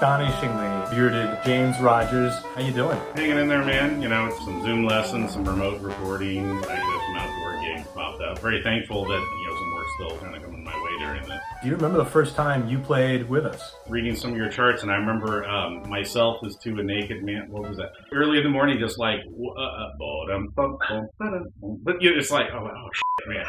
astonishingly bearded James Rogers. How you doing? Hanging in there, man. You know, some Zoom lessons, some remote recording, actually some outdoor gigs popped up. Very thankful that, some work's still kind of coming my way during this. Do you remember the first time you played with us? Reading some of your charts, and I remember myself as to a naked man. What was that? Early in the morning, just like, but it's like, oh shit, man.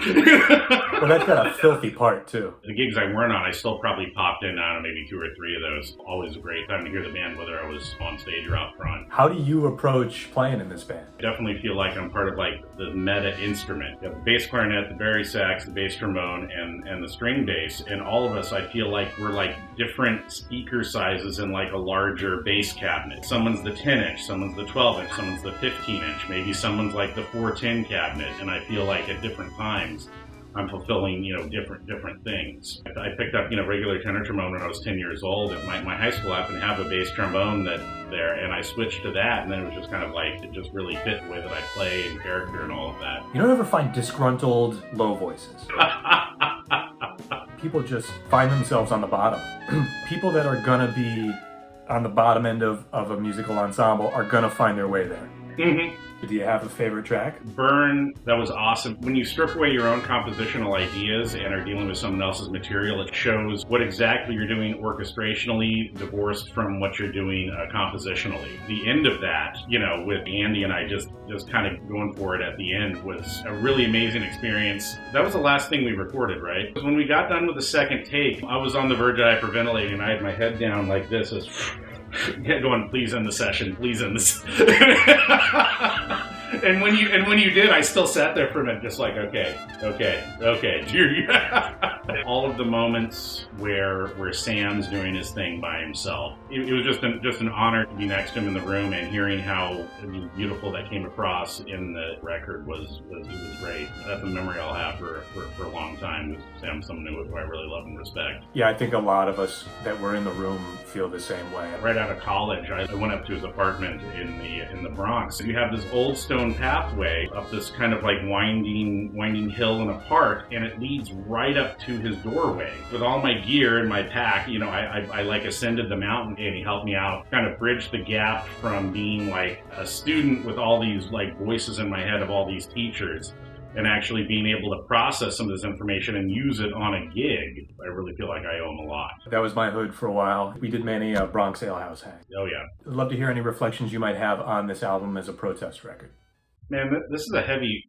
Well, that's got a filthy part, too. The gigs I weren't on, I still probably popped in on maybe 2 or 3 of those. Always a great time to hear the band, whether I was on stage or out front. How do you approach playing in this band? I definitely feel like I'm part of like the meta instrument. You have the bass clarinet, the bari sax, the bass trombone, and the string bass. And all of us, I feel like we're like different speaker sizes in like a larger bass cabinet. Someone's the 10-inch, someone's the 12-inch, someone's the 15-inch. Maybe someone's like the 410 cabinet. And I feel like at different times, I'm fulfilling, different things. I picked up, regular tenor trombone when I was 10 years old. And my high school happened to have a bass trombone there, and I switched to that, and then it was just kind of like, it just really fit the way that I play and character and all of that. You don't ever find disgruntled low voices? People just find themselves on the bottom. People that are gonna be on the bottom end of a musical ensemble are gonna find their way there. Mm-hmm. Do you have a favorite track? Burn, that was awesome. When you strip away your own compositional ideas and are dealing with someone else's material, it shows what exactly you're doing orchestrationally, divorced from what you're doing compositionally. The end of that, with Andy and I just kind of going for it at the end was a really amazing experience. That was the last thing we recorded, right? Because when we got done with the second take, I was on the verge of hyperventilating, and I had my head down like this as going, please end the session, please end this. And when you did, I still sat there for a minute, just like, okay. All of the moments where Sam's doing his thing by himself, it was just an honor to be next to him in the room, and hearing how beautiful that came across in the record was great. That's a memory I'll have for a long time. Sam's someone who I really love and respect. Yeah, I think a lot of us that were in the room feel the same way. Right out of college, I went up to his apartment in the Bronx. You have this old stone pathway up this kind of like winding hill in a park, and it leads right up to his doorway. With all my gear and my pack, I like ascended the mountain, and he helped me out, kind of bridge the gap from being like a student with all these like voices in my head of all these teachers, and actually being able to process some of this information and use it on a gig. I really feel like I owe him a lot. That was my hood for a while. We did many Bronx Ale House hangs. Oh yeah. I'd love to hear any reflections you might have on this album as a protest record. Man, this is a heavy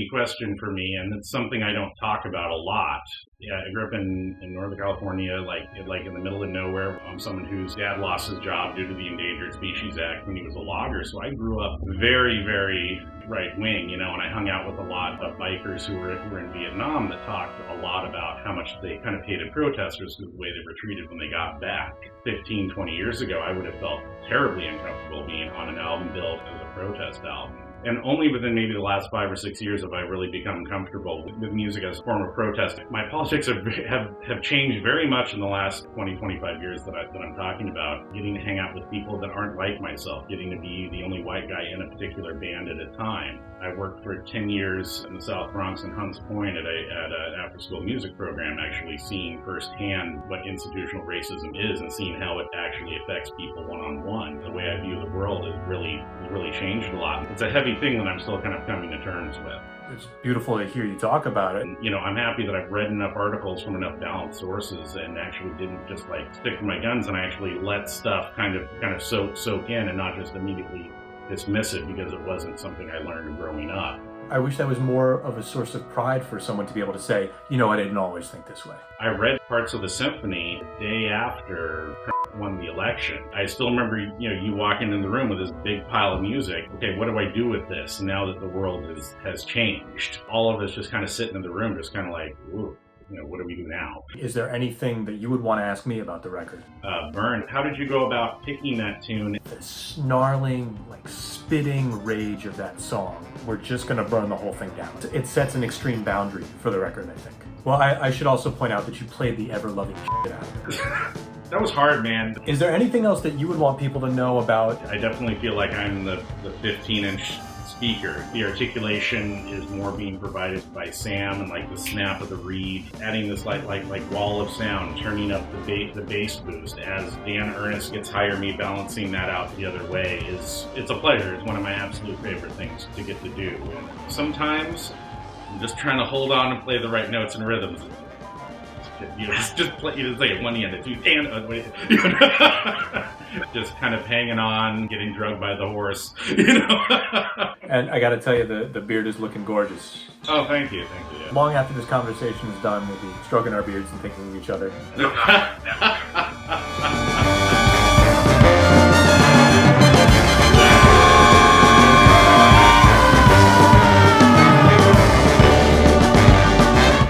question for me, and it's something I don't talk about a lot. Yeah, I grew up in Northern California, like in the middle of nowhere. I'm someone whose dad lost his job due to the Endangered Species Act when he was a logger, so I grew up very, very right-wing, and I hung out with a lot of bikers who were in Vietnam that talked a lot about how much they kind of hated protesters because of the way they were treated when they got back. 15, 20 years ago, I would have felt terribly uncomfortable being on an album built as a protest album. And only within maybe the last 5 or 6 years have I really become comfortable with music as a form of protest. My politics have changed very much in the last 20, 25 years that I'm talking about. Getting to hang out with people that aren't like myself, getting to be the only white guy in a particular band at a time. I worked for 10 years in the South Bronx and Hunts Point at an after-school music program, actually seeing firsthand what institutional racism is and seeing how it actually affects people one-on-one. The way I view the world has really changed a lot. It's a heavy thing that I'm still kind of coming to terms with. It's beautiful to hear you talk about it. And, I'm happy that I've read enough articles from enough balanced sources and actually didn't just like stick to my guns, and I actually let stuff kind of soak in and not just immediately dismiss it because it wasn't something I learned growing up. I wish that was more of a source of pride for someone to be able to say, I didn't always think this way. I read parts of the symphony the day after won the election. I still remember, you walking in the room with this big pile of music. Okay, what do I do with this now that the world has changed? All of us just kind of sitting in the room, just kind of like, ooh. What do we do now? Is there anything that you would want to ask me about the record? Burn, how did you go about picking that tune? The snarling, spitting rage of that song. We're just going to burn the whole thing down. It sets an extreme boundary for the record, I think. Well, I should also point out that you played the ever-loving shit out of it. That was hard, man. Is there anything else that you would want people to know about? I definitely feel like I'm the 15-inch speaker. The articulation is more being provided by Sam, and like the snap of the reed, adding this like wall of sound, turning up the bass boost as Dan Ernest gets higher, me balancing that out the other way it's a pleasure. It's one of my absolute favorite things to get to do. And sometimes I'm just trying to hold on and play the right notes and rhythms. Just play, you just like at one end, and just kind of hanging on, getting drugged by the horse, And I got to tell you, the beard is looking gorgeous. Oh, thank you. Yeah. Long after this conversation is done, we'll be stroking our beards and thinking of each other.